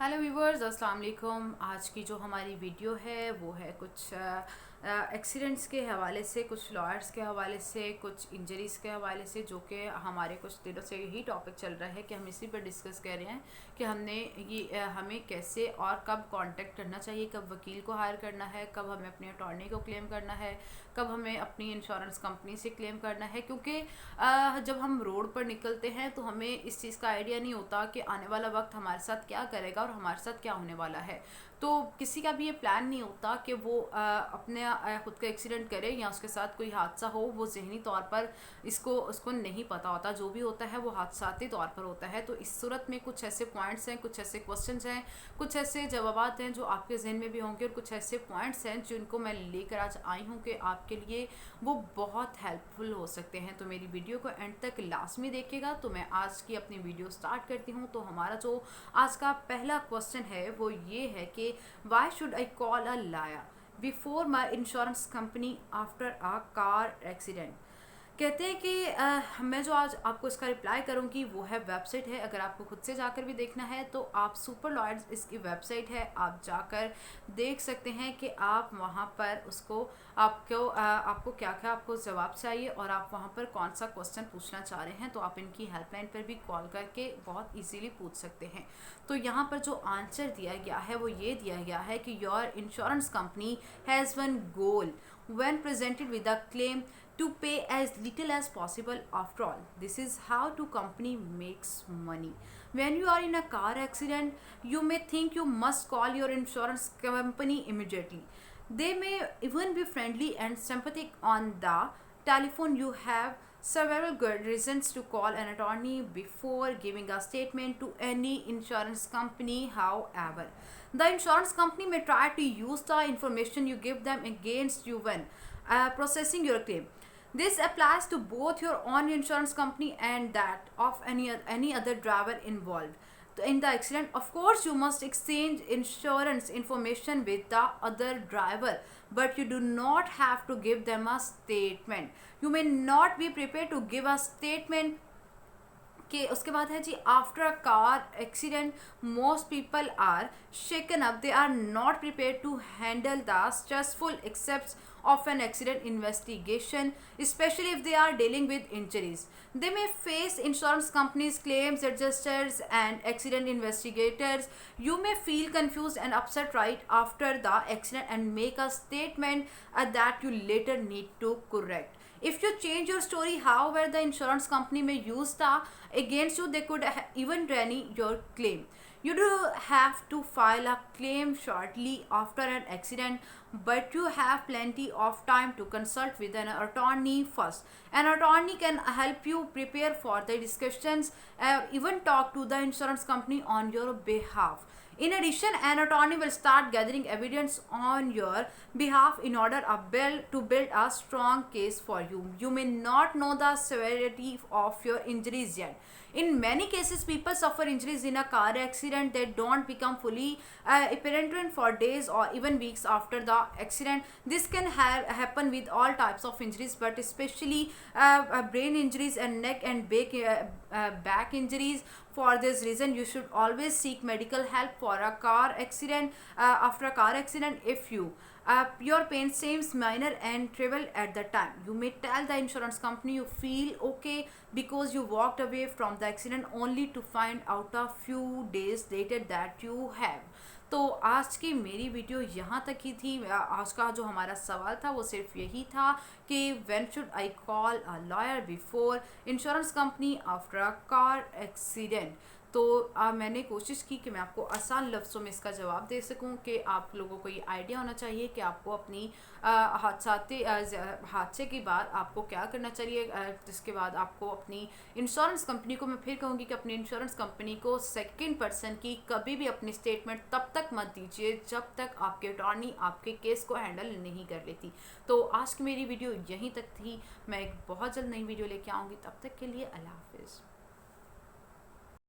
Hello viewers, अस्सलाम वालेकुम। आज की जो हमारी वीडियो है वो है कुछ एक्सीडेंट्स के हवाले से, कुछ लॉयर्स के हवाले से, कुछ इंजरीज़ के हवाले से, जो कि हमारे कुछ दिनों से यही टॉपिक चल रहा है कि हम इसी पर डिस्कस कर रहे हैं कि हमें कैसे और कब कांटेक्ट करना चाहिए, कब वकील को हायर करना है, कब हमें अपने अटॉर्नी को क्लेम करना है, कब हमें अपनी इंश्योरेंस कंपनी से क्लेम करना है। क्योंकि जब हम रोड पर निकलते हैं तो हमें इस चीज़ का आइडिया नहीं होता कि आने वाला वक्त हमारे साथ क्या करेगा और हमारे साथ क्या होने वाला है। तो किसी का भी ये प्लान नहीं होता कि वो अपने खुद का एक्सीडेंट करे या उसके साथ कोई हादसा हो। वो जहनी तौर पर उसको नहीं पता होता, जो भी होता है वो हादसाती तौर पर होता है। तो इस सूरत में कुछ ऐसे पॉइंट्स हैं, कुछ ऐसे क्वेश्चंस हैं, कुछ ऐसे जवाबात हैं जो आपके जहन में भी होंगे, और कुछ ऐसे पॉइंट्स हैं जिनको मैं लेकर आज आई हूँ कि आपके लिए वो बहुत हेल्पफुल हो सकते हैं। तो मेरी वीडियो को एंड तक लाजमी देखिएगा। तो मैं आज की अपनी वीडियो स्टार्ट करती हूँ। तो हमारा जो आज का पहला क्वेश्चन है वो ये है कि why should I call a liar before my insurance company after a car accident? कहते हैं कि मैं जो आज आपको इसका रिप्लाई करूंगी वो है वेबसाइट है। अगर आपको खुद से जाकर भी देखना है तो आप सुपर लॉयर्स इसकी वेबसाइट है, आप जाकर देख सकते हैं कि आप वहां पर आपको क्या क्या आपको जवाब चाहिए और आप वहां पर कौन सा क्वेश्चन पूछना चाह रहे हैं। तो आप इनकी हेल्पलाइन पर भी कॉल करके बहुत इजीली पूछ सकते हैं। तो यहाँ पर जो आंसर दिया गया है वो ये दिया गया है कि your insurance company has one goal when presented with a claim to pay as little as possible. After all, this is how the company makes money. When you are in a car accident, you may think you must call your insurance company immediately. They may even be friendly and sympathetic on the telephone. You have several good reasons to call an attorney before giving a statement to any insurance company. However, the insurance company may try to use the information you give them against you when processing your claim. This applies to both your own insurance company and that of any other driver involved in the accident. Of course, you must exchange insurance information with the other driver, but you do not have to give them a statement. You may not be prepared to give a statement कि उसके बाद है जी, after a car accident most people are shaken up, they are not prepare to handle the stressful except of an accident investigation, especially if they are dealing with injuries. They may face insurance companies, claims adjusters, and accident investigators. You may feel confused and upset right after the accident and make a statement that you later need to correct. If you change your story, however, the insurance company may use the against you. They could even deny your claim. You do have to file a claim shortly after an accident, but you have plenty of time to consult with an attorney first. An attorney can help you prepare for the discussions, even talk to the insurance company on your behalf. In addition, an attorney will start gathering evidence on your behalf in order to build a strong case for you. You may not know the severity of your injuries yet. In many cases, people suffer injuries in a car accident that don't become fully apparent for days or even weeks after the accident. This can happen with all types of injuries, but especially brain injuries and neck and back injuries. For this reason, you should always seek medical help for a car accident. After a car accident, if your pain seems minor and trivial at the time, you may tell the insurance company you feel okay because you walked away from the accident, only to find out a few days later that you have. तो आज की मेरी video यहाँ तक ही थी। आज का जो हमारा सवाल था वो सिर्फ यही था कि when should I call a lawyer before insurance company after a car accident. तो मैंने कोशिश की कि मैं आपको आसान लफ्ज़ों में इसका जवाब दे सकूं कि आप लोगों को ये आइडिया होना चाहिए कि आपको अपनी हादसे के बाद आपको क्या करना चाहिए। जिसके बाद आपको अपनी इंश्योरेंस कंपनी को, मैं फिर कहूँगी कि अपनी इंश्योरेंस कंपनी को सेकंड पर्सन की कभी भी अपनी स्टेटमेंट तब तक मत दीजिए जब तक आपके अटॉर्नी आपके केस को हैंडल नहीं कर लेती। तो आज की मेरी वीडियो यहीं तक थी। मैं एक बहुत जल्द नई वीडियो लेके आऊँगी। तब तक के लिए अल्लाह हाफिज़।